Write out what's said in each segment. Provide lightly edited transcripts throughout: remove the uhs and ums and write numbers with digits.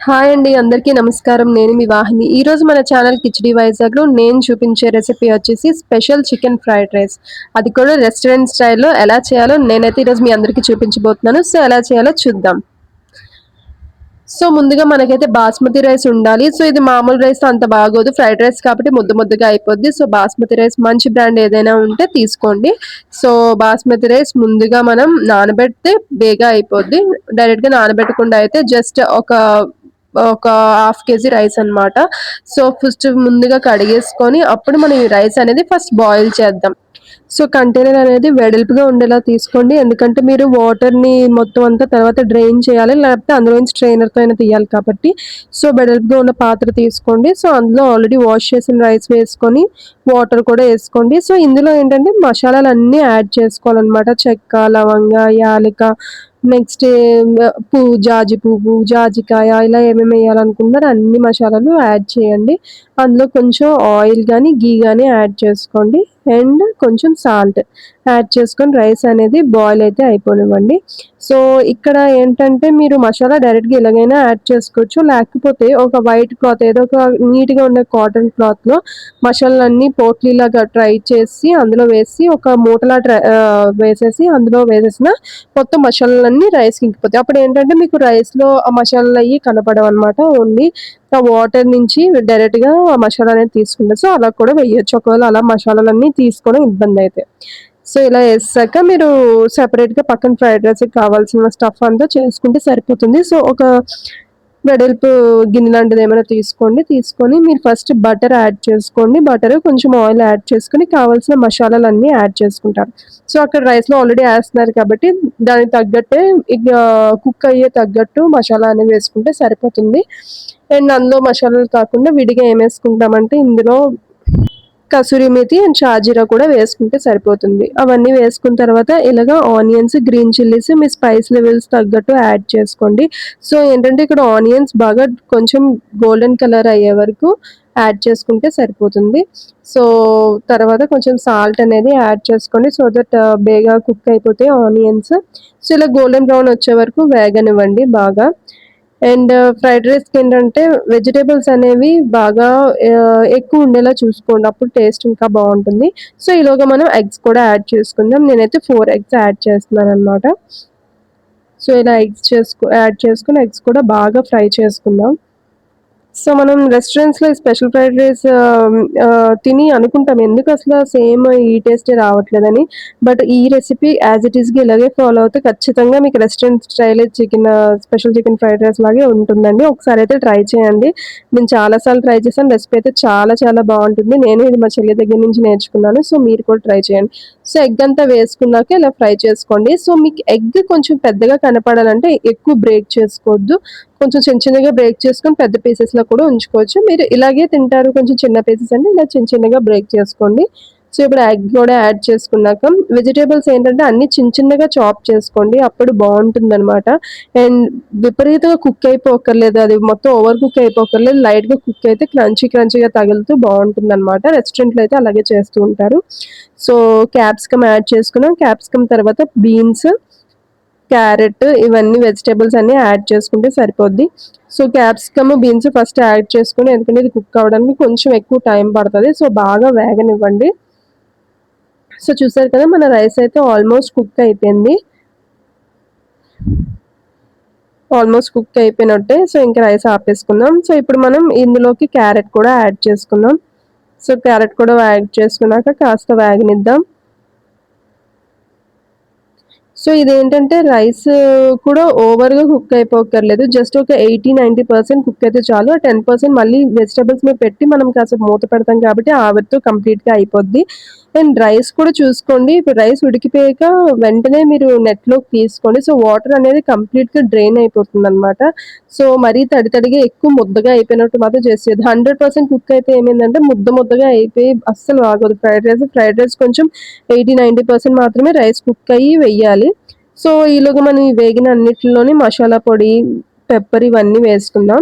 Hi అండి. అందరికీ నమస్కారం. నేను మీ వాహిని. ఈరోజు మన ఛానల్ కిచిడీ వైజాగ్‌లో నేను చూపించే రెసిపీ వచ్చేసి స్పెషల్ చికెన్ ఫ్రైడ్ రైస్. అది కూడా రెస్టారెంట్ స్టైల్‌లో ఎలా చేయాలో నేనైతే ఈరోజు మీ అందరికీ చూపించబోతున్నాను. సో, ఎలా చేయాలో చూద్దాం. సో, ముందుగా మనకైతే బాస్మతి రైస్ ఉండాలి. సో, ఇది మామూలు రైస్‌తో అంత బాగోదు. ఫ్రైడ్ రైస్ కాబట్టి ముద్ద ముద్దగా అయిపోద్ది. సో, బాస్మతి రైస్ మంచి బ్రాండ్ ఏదైనా ఉంటే తీసుకోండి. సో, బాస్మతి రైస్ ముందుగా మనం నానబెడితే బేగా అయిపోద్ది. డైరెక్ట్‌గా నానబెట్టకుండా అయితే జస్ట్ ఒక హాఫ్ కేజీ రైస్ అన్నమాట. సో, ఫస్ట్ ముందుగా కడిగేసుకొని అప్పుడు మనం ఈ రైస్ అనేది ఫస్ట్ బాయిల్ చేద్దాం. సో, కంటైనర్ అనేది వెడల్పుగా ఉండేలా తీసుకోండి. ఎందుకంటే మీరు వాటర్‌ని మొత్తం అంతా తర్వాత డ్రైన్ చేయాలి. లేకపోతే అందులోంచి స్ట్రెయినర్‌తో అయినా తీయాలి కాబట్టి. సో, వెడల్పుగా ఉన్న పాత్ర తీసుకోండి. సో, అందులో ఆల్రెడీ వాష్ చేసిన రైస్ వేసుకొని వాటర్ కూడా ఏసుకోండి. సో, ఇందులో ఏంటంటే మసాలాలన్నీ యాడ్ చేసుకోవాలనమాట. చెక్క, లవంగ, యాలక నెక్స్ట్ జాజి పువ్వు, జాజికాయ ఇలా ఏమేమి ఎయ్యాలనుకుంటున్నారో అన్ని మసాలాలు యాడ్ చేయండి. అందులో కొంచెం ఆయిల్ గానీ, ఘీ గానీ యాడ్ చేసుకోండి. అండ్ కొంచెం సాల్ట్ యాడ్ చేసుకొని రైస్ అనేది బాయిల్ అయితే అయిపోనివ్వండి. సో, ఇక్కడ ఏంటంటే మీరు మసాలా డైరెక్ట్‌గా ఎలాగైనా యాడ్ చేసుకోవచ్చు. లేకపోతే ఒక వైట్ క్లాత్ ఏదో ఒక నీట్‌గా ఉండే కాటన్ క్లాత్‌లో మసాలాలన్నీ పోట్లీలాగా ట్రై చేసి అందులో వేసి ఒక మూటలా వేసేసి అందులో వేసేసిన మొత్తం మసాలాలన్నీ రైస్‌కి ఇంకిపోతాయి. అప్పుడేంటంటే మీకు రైస్‌లో ఆ మసాలాలయ్యి కనపడవనమాట. ఓన్లీ ఆ వాటర్ నుంచి డైరెక్ట్‌గా ఆ మసాలా అనేది తీసుకుంటారు. సో, అలా కూడా వేయొచ్చు. ఒకవేళ అలా మసాలాలన్నీ తీసుకోవడం ఇబ్బందయితే. సో, ఇలా ఏసాక మీరు సెపరేట్‌గా పక్కన ఫ్రైడ్ రైస్‌కి కావాల్సిన స్టఫ్ అంతా చేసుకుంటే సరిపోతుంది. సో, ఒక వెడల్పు గిన్నె లాంటిదేమైనా తీసుకోండి. తీసుకొని మీరు ఫస్ట్ బటర్ యాడ్ చేసుకోండి. బటర్ కొంచెం ఆయిల్ యాడ్ చేసుకొని కావాల్సిన మసాలాలన్నీ యాడ్ చేసుకుంటారు. సో, అక్కడ రైస్‌లో ఆల్రెడీ ఏస్తున్నారు కాబట్టి దానికి తగ్గట్టే ఇక కుక్ అయ్యే తగ్గట్టు మసాలా అనేది వేసుకుంటే సరిపోతుంది. అండ్ అందులో మసాలాలు కాకుండా విడిగా ఏమేసుకుంటామంటే ఇందులో కసూరి మేతి అండ్ షాజీరా కూడా వేసుకుంటే సరిపోతుంది. అవన్నీ వేసుకున్న తర్వాత ఇలాగ ఆనియన్స్, గ్రీన్ చిల్లీస్ మీ స్పైస్ లెవెల్స్ తగ్గట్టు యాడ్ చేసుకోండి. సో, ఏంటంటే ఇక్కడ ఆనియన్స్ బాగా కొంచెం గోల్డెన్ కలర్ అయ్యే వరకు యాడ్ చేసుకుంటే సరిపోతుంది. సో, తర్వాత కొంచెం సాల్ట్ అనేది యాడ్ చేసుకోండి. సో దట్ బేగా కుక్ అయిపోతాయి ఆనియన్స్. సో, ఇలా గోల్డెన్ బ్రౌన్ వచ్చే వరకు వేగనివ్వండి బాగా. అండ్ ఫ్రైడ్ రైస్‌కేంటంటే వెజిటబుల్స్ అనేవి బాగా ఎక్కువ ఉండేలా చూసుకోండి. అప్పుడు టేస్ట్ ఇంకా బావుంటుంది. సో, ఈలోగా మనం ఎగ్స్ కూడా యాడ్ చేసుకుందాం. నేనైతే 4 ఎగ్స్ యాడ్ చేస్తున్నాననమాట. సో, ఇలా యాడ్ చేసుకొని ఎగ్స్ కూడా బాగా ఫ్రై చేసుకుందాం. సో, మనం రెస్టారెంట్స్‌లో ఈ స్పెషల్ ఫ్రైడ్ రైస్ తిని అనుకుంటాం ఎందుకసల సేమ్ ఈ టేస్టే రావట్లేదని. బట్ ఈ రెసిపీ యాజ్ ఇట్ ఈస్‌గా ఇలాగే ఫాలో అవుతే ఖచ్చితంగా మీకు restaurant style special chicken fried rice లాగే ఉంటుందండి. ఒకసారైతే ట్రై చేయండి. నేను చాలా సార్లు ట్రై చేశాను. రెసిపీ అయితే చాలా చాలా బావుంటుంది. నేను ఇది మా చెల్లి దగ్గర నుంచి నేర్చుకున్నాను. సో, మీరు కూడా ట్రై చేయండి. సో, ఎగ్ అంతా వేసుకున్నాక ఇలా ఫ్రై చేసుకోండి. సో, మీకు ఎగ్ కొంచెం పెద్దగా కనపడాలంటే ఎక్కువ బ్రేక్ చేసుకోవద్దు. కొంచెం చిన్న చిన్నగా బ్రేక్ చేసుకొని పెద్ద పీసెస్‌లో కూడా ఉంచుకోవచ్చు. మీరు ఇలాగే తింటారు కొంచెం చిన్న పీసెస్ అంటే ఇలా చిన్న చిన్నగా బ్రేక్ చేసుకోండి. సో, ఇప్పుడు ఎగ్ కూడా యాడ్ చేసుకున్నాక వెజిటబుల్స్ ఏంటంటే అన్నీ చిన్న చిన్నగా చాప్ చేసుకోండి. అప్పుడు బావుంటుందనమాట. అండ్ విపరీతంగా కుక్ అయిపోక్కర్లేదు. అది మొత్తం ఓవర్ కుక్ అయిపోక్కర్లేదు. లైట్‌గా కుక్ అయితే క్రంచీగా తగులుతూ బావుంటుందనమాట. రెస్టారెంట్‌లో అయితే అలాగే చేస్తూ ఉంటారు. సో, క్యాప్సికమ్ యాడ్ చేసుకున్నాం. క్యాప్సికమ్ తర్వాత బీన్స్, క్యారెట్ ఇవన్నీ వెజిటబుల్స్ అన్నీ యాడ్ చేసుకుంటే సరిపోద్ది. So, capsicum, beans first add చేసుకొని ఎందుకంటే ఇది కుక్ అవ్వడానికి కొంచెం ఎక్కువ టైం పడతది. సో, బాగా వేగనివ్వండి. సో, చూసారు కదా మన రైస్ అయితే ఆల్మోస్ట్ కుక్ అయిపోయింది. ఆల్మోస్ట్ కుక్ అయిపోయినట్టే. సో, ఇంక రైస్ ఆపేసుకుందాం. సో, ఇప్పుడు మనం ఇందులోకి క్యారెట్ కూడా యాడ్ చేసుకుందాం. సో, క్యారెట్ కూడా యాడ్ చేసుకున్నాక కాస్త వేగనిద్దాం. సో, ఇదేంటంటే రైస్ కూడా ఓవర్‌గా కుక్ అయిపోక్కర్లేదు. జస్ట్ ఒక 80, 90% కుక్ అయితే చాలు. ఆ 10% మళ్ళీ వెజిటబుల్స్ మీద పెట్టి మనం కాసేపు మూత పెడతాం కాబట్టి ఆవిరితో కంప్లీట్‌గా అయిపోద్ది. అండ్ రైస్ కూడా చూసుకోండి. ఇప్పుడు రైస్ ఉడికిపోయాక వెంటనే మీరు నెట్‌లోకి తీసుకోండి. సో, వాటర్ అనేది కంప్లీట్‌గా డ్రైన్ అయిపోతుందనమాట. సో, మరీ తడిగా ఎక్కువ ముద్దగా అయిపోయినట్టు మాత్రం చేసేయద్దు. 100% కుక్ అయితే ఏమైందంటే ముద్దగా అయిపోయి అస్సలు బాగోదు ఫ్రైడ్ రైస్. ఫ్రైడ్ రైస్ కొంచెం 80, 90% మాత్రమే రైస్ కుక్ అయ్యి వెయ్యాలి. సో, ఈలోగా మనం ఈ వేగిన అన్నిటిలోని మసాలా పొడి, పెప్పర్ ఇవన్నీ వేసుకుందాం.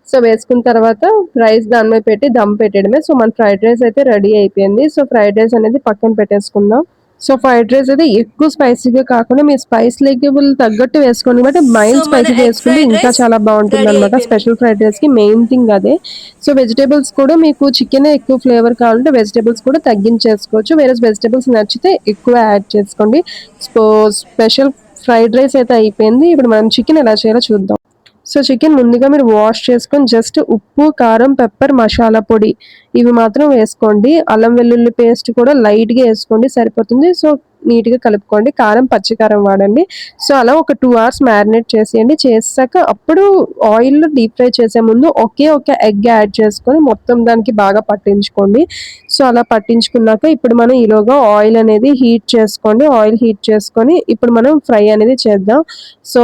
సో, వేసుకున్న తర్వాత రైస్ దాని మీద పెట్టి దమ్ పెట్టేయడమే. సో, మన ఫ్రైడ్ రైస్ అయితే రెడీ అయిపోయింది. సో, ఫ్రైడ్ రైస్ అనేది పక్కన పెట్టేసుకుందాం. సో ఫ్రైడ్ రైస్ అయితే ఎక్కువ స్పైసీగా కాకుండా మీ స్పైస్ లెవెల్ తగ్గట్టు వేసుకోండి. బట్ సో మైల్డ్ మన స్పైసీగా ఎగ్ వేసుకుంటే ఫ్రైడ్ ఇంకా రైస్ చాలా రెడీ బాగుంటుందన్నమాట. అయిపోయింది. స్పెషల్ ఫ్రైడ్ రైస్‌కి మెయిన్ థింగ్ అదే. సో వెజిటబుల్స్ కూడా మీకు చికెనే ఎక్కువ ఫ్లేవర్ కావాలంటే వెజిటబుల్స్ కూడా తగ్గించేసుకోవచ్చు. వేరేస్ వెజిటబుల్స్ నచ్చితే ఎక్కువ యాడ్ చేసుకోండి. స్పో స్పెషల్ ఫ్రైడ్ రైస్ అయితే అయిపోయింది. ఇప్పుడు మనం చికెన్ ఎలా చేయాలో చూద్దాం. సో చికెన్ ముందుగా మీరు వాష్ చేసుకొని జస్ట్ ఉప్పు, కారం, పెప్పర్, మసాలా పొడి ఇవి మాత్రం వేసుకోండి. అల్లం వెల్లుల్లి పేస్ట్ కూడా లైట్‌గా ఏసుకోండి సరిపోతుంది. సో నీట్‌గా కలుపుకోండి. కారం, పచ్చి కారం వాడండి. సో అలా ఒక 2 అవర్స్ మ్యారినేట్ చేసేయండి. చేసాక అప్పుడు ఆయిల్‌లో డీప్ ఫ్రై చేసే ముందు ఒకే ఒక ఎగ్ యాడ్ చేసుకొని మొత్తం దానికి బాగా పట్టించుకోండి. సో అలా పట్టించుకున్నాక ఇప్పుడు మనం ఈలోగా ఆయిల్ అనేది హీట్ చేసుకోండి. ఆయిల్ హీట్ చేసుకొని ఇప్పుడు మనం ఫ్రై అనేది చేద్దాం. సో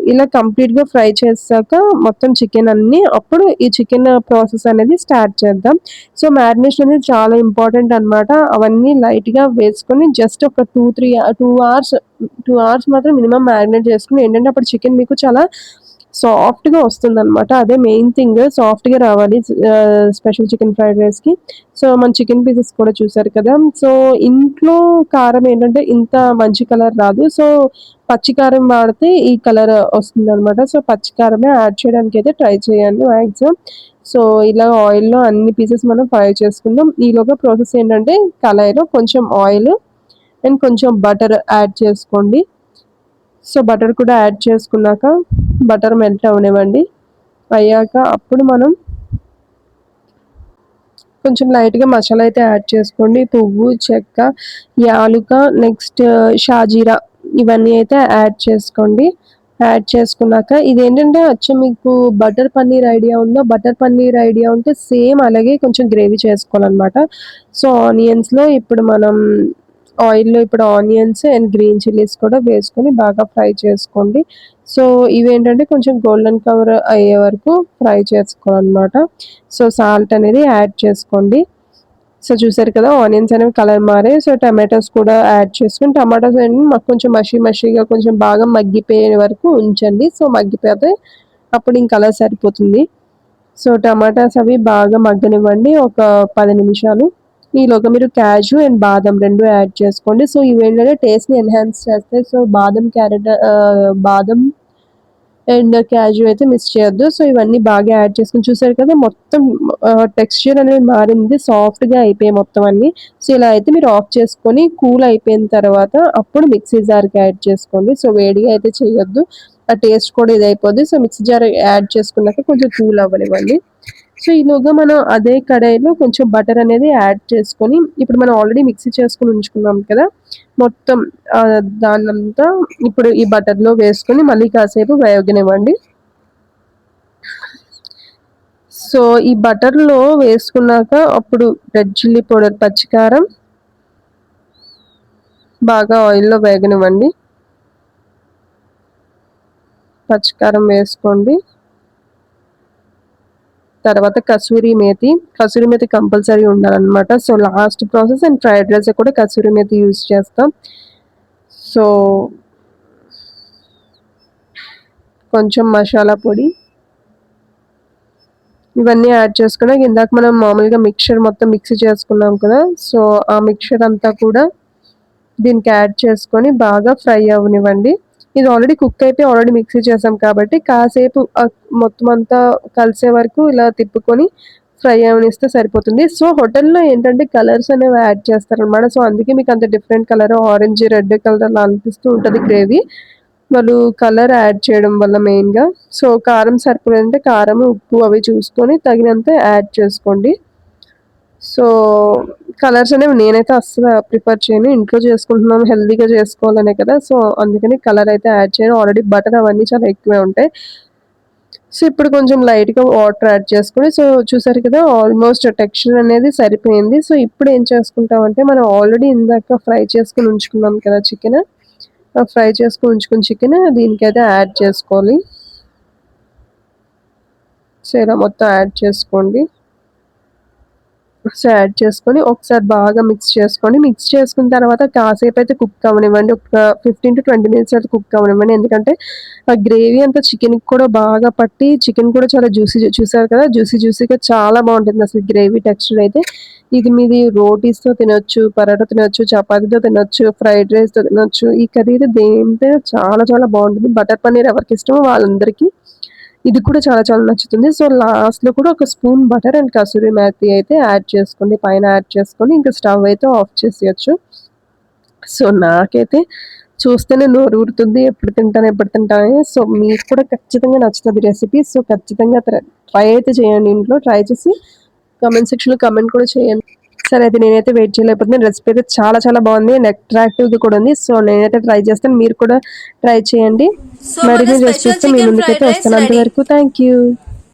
ఇలా కంప్లీట్‌గా ఫ్రై చేసాక మొత్తం చికెన్ అన్నీ అప్పుడు ఈ చికెన్ ప్రాసెస్ అనేది స్టార్ట్ చేద్దాం. సో మ్యారినేషన్ అనేది చాలా ఇంపార్టెంట్ అన్నమాట. అవన్నీ లైట్‌గా వేసుకొని జస్ట్ ఒక 2 అవర్స్ 2 అవర్స్ మాత్రం మినిమమ్ మ్యారినేట్ చేసుకొని ఏంటంటే అప్పుడు చికెన్ మీకు చాలా సాఫ్ట్‌గా వస్తుందన్నమాట. అదే మెయిన్ థింగ్ సాఫ్ట్‌గా రావాలి స్పెషల్ చికెన్ ఫ్రైడ్ రైస్‌కి. సో మన చికెన్ పీసెస్ కూడా చూసారు కదా! సో ఇంట్లో కారం ఏంటంటే ఇంత మంచి కలర్ రాదు. సో పచ్చి కారం వాడితే ఈ కలర్ వస్తుందనమాట. సో పచ్చి కారమే యాడ్ చేయడానికైతే ట్రై చేయండి మాక్సిమం. సో ఇలా ఆయిల్‌లో అన్ని పీసెస్ మనం ఫ్రై చేసుకుందాం. ఈలోగా ప్రాసెస్ ఏంటంటే కళాయిలో కొంచెం ఆయిల్ అండ్ కొంచెం బటర్ యాడ్ చేసుకోండి. సో బటర్ కూడా యాడ్ చేసుకున్నాక బటర్ మెల్ట్ అవ్వనివ్వండి. అయ్యాక అప్పుడు మనం కొంచెం లైట్‌గా మసాలా అయితే యాడ్ చేసుకోండి. పువ్వు, చెక్క, యాలుక, నెక్స్ట్ షాజీరా ఇవన్నీ అయితే యాడ్ చేసుకోండి. యాడ్ చేసుకున్నాక ఇదేంటంటే అచ్చం మీకు బటర్ పన్నీర్ ఐడియా ఉందా? బటర్ పన్నీర్ ఐడియా ఉంటే సేమ్ అలాగే కొంచెం గ్రేవీ చేసుకోవాలనమాట. సో ఆనియన్స్‌లో ఇప్పుడు మనం ఆయిల్‌లో ఇప్పుడు ఆనియన్స్ అండ్ గ్రీన్ చిల్లీస్ కూడా వేసుకొని బాగా ఫ్రై చేసుకోండి. సో ఇవేంటంటే కొంచెం గోల్డెన్ కలర్ అయ్యే వరకు ఫ్రై చేసుకోవాలనమాట. సో సాల్ట్ అనేది యాడ్ చేసుకోండి. సో చూసారు కదా ఆనియన్స్ అనేవి కలర్ మారాయి. సో టమాటోస్ కూడా యాడ్ చేసుకొని టమాటోస్ అనేవి మాకు కొంచెం మషీగా కొంచెం బాగా మగ్గిపోయే వరకు ఉంచండి. సో మగ్గిపోతే అప్పుడు ఇంక అలా సరిపోతుంది. సో టమాటాస్ అవి బాగా మగ్గనివ్వండి ఒక 10 నిమిషాలు. ఈలోగా మీరు క్యాషు అండ్ బాదం 2 యాడ్ చేసుకోండి. సో ఇవేంటంటే టేస్ట్‌ని ఎన్హాన్స్ చేస్తాయి. సో బాదం అండ్ క్యాజు అయితే మిస్ చేయొద్దు. సో ఇవన్నీ బాగా యాడ్ చేసుకొని చూసారు కదా మొత్తం టెక్స్చర్ అనేది మారింది. సాఫ్ట్‌గా అయిపోయాయి మొత్తం అన్నీ. సో ఇలా అయితే మీరు ఆఫ్ చేసుకొని కూల్ అయిపోయిన తర్వాత అప్పుడు మిక్సీ జార్‌కి యాడ్ చేసుకోండి. సో వేడిగా అయితే చేయొద్దు. ఆ టేస్ట్ కూడా ఇదైపోద్ది. సో మిక్సీ జార్ యాడ్ చేసుకున్నాక కొంచెం కూల్ అవ్వనివ్వండి. సో ఈలోగా మనం అదే కడాయిలో కొంచెం బటర్ అనేది యాడ్ చేసుకొని ఇప్పుడు మనం ఆల్రెడీ మిక్సీ చేసుకొని ఉంచుకున్నాం కదా! మొత్తం దాన్నంతా ఇప్పుడు ఈ బటర్‌లో వేసుకొని మళ్ళీ కాసేపు వేగనివ్వండి. సో ఈ బటర్‌లో వేసుకున్నాక అప్పుడు రెడ్ చిల్లీ పౌడర్, పచ్చికారం బాగా ఆయిల్‌లో వేగనివ్వండి. పచ్చికారం వేసుకోండి. తర్వాత కసూరి మేతి కంపల్సరీ ఉండాలనమాట. So last process and fried రైస్‌లో కూడా కసూరి మేతి యూజ్ చేస్తాం. సో కొంచెం మసాలా పొడి ఇవన్నీ యాడ్ చేసుకున్నాక ఇందాక మనం మామూలుగా మిక్స్చర్ మొత్తం మిక్సీ చేసుకున్నాం కదా! సో ఆ మిక్స్చర్ అంతా కూడా దీనికి యాడ్ చేసుకొని బాగా ఫ్రై అవ్వనివ్వండి. ఇది ఆల్రెడీ కుక్ అయిపోయి ఆల్రెడీ మిక్సీ చేసాం కాబట్టి కాసేపు మొత్తం అంతా కలిసే వరకు ఇలా తిప్పుకొని ఫ్రై అవ్వనిస్తే సరిపోతుంది. సో హోటల్‌లో ఏంటంటే కలర్స్ అనేవి యాడ్ చేస్తారనమాట. సో అందుకే మీకు అంత different colour orange, red colour అలా అనిపిస్తూ ఉంటది గ్రేవీ. వాళ్ళు కలర్ యాడ్ చేయడం వల్ల మెయిన్‌గా. సో కారం సరిపోలేదంటే కారం, ఉప్పు అవి చూసుకొని తగినంత యాడ్ చేసుకోండి. సో కలర్స్ అనేవి నేనైతే అస్సలు ప్రిఫర్ చేయను. ఇంట్లో చేసుకుంటున్నాం హెల్తీగా చేసుకోవాలనే కదా! సో అందుకని కలర్ అయితే యాడ్ చేయను. ఆల్రెడీ బటర్ అవన్నీ చాలా ఎక్కువే ఉంటాయి. సో ఇప్పుడు కొంచెం లైట్‌గా వాటర్ యాడ్ చేసుకొని సో చూసారు కదా! ఆల్మోస్ట్ టెక్స్చర్ అనేది సరిపోయింది. సో ఇప్పుడు ఏం చేసుకుంటామంటే మనం ఆల్రెడీ ఇందాక ఫ్రై చేసుకొని ఉంచుకున్నాం కదా చికెను. ఆ ఫ్రై చేసుకొని ఉంచుకున్న చికెను దీనికైతే యాడ్ చేసుకోవాలి. సో ఇలా మొత్తం యాడ్ చేసుకోండి. సో యాడ్ చేసుకొని ఒకసారి బాగా మిక్స్ చేసుకున్న తర్వాత కాసేపు అయితే కుక్ అవ్వనివ్వండి. ఒక 15-20 మినిట్స్ అయితే కుక్ అవ్వనివ్వండి. ఎందుకంటే ఆ గ్రేవీ అంతా చికెన్‌కి కూడా బాగా పట్టి చికెన్ కూడా చాలా చూసారు కదా! జ్యూసీగా చాలా బావుంటుంది అసలు గ్రేవీ టెక్స్చర్ అయితే. ఇది మీది రోటీస్‌తో తినొచ్చు, పరోటా తినొచ్చు, చపాతీతో తినొచ్చు, ఫ్రైడ్ రైస్‌తో తినొచ్చు. ఈ కర్రీ అయితే దేనితో చాలా చాలా బావుంటుంది. బటర్ పన్నీర్ ఎవరికిష్టమో వాళ్ళందరికీ ఇది కూడా చాలా చాలా నచ్చుతుంది. సో, లాస్ట్‌లో కూడా ఒక spoon butter and kasuri methi అయితే యాడ్ చేసుకోండి. పైన యాడ్ చేసుకొని ఇంక స్టవ్ అయితే ఆఫ్ చేసేయొచ్చు. సో, నాకైతే చూస్తేనే నోరూరుతుంది. ఎప్పుడు తింటా అని. సో, మీకు కూడా ఖచ్చితంగా నచ్చుతది రెసిపీ. సో, ఖచ్చితంగా ట్రై అయితే చేయండి ఇంట్లో. ట్రై చేసి కామెంట్ సెక్షన్‌లో కామెంట్ కూడా చేయండి. సరే అయితే నేనైతే వెయిట్ చేయలేకపోతున్నాను. రెసిపీ అయితే చాలా చాలా బావుంది అండ్ అట్రాక్టివ్‌గా కూడా ఉంది. సో, నేనైతే ట్రై చేస్తాను. మీరు కూడా ట్రై చేయండి. సో మన మరిన్ని స్పెషల్ రెసిపీస్‌తో మీ చికెన్ ముందుకైతే ఫ్రైడ్ రైస్ వస్తాను. రెడీ. అంతవరకు థాంక్ యూ.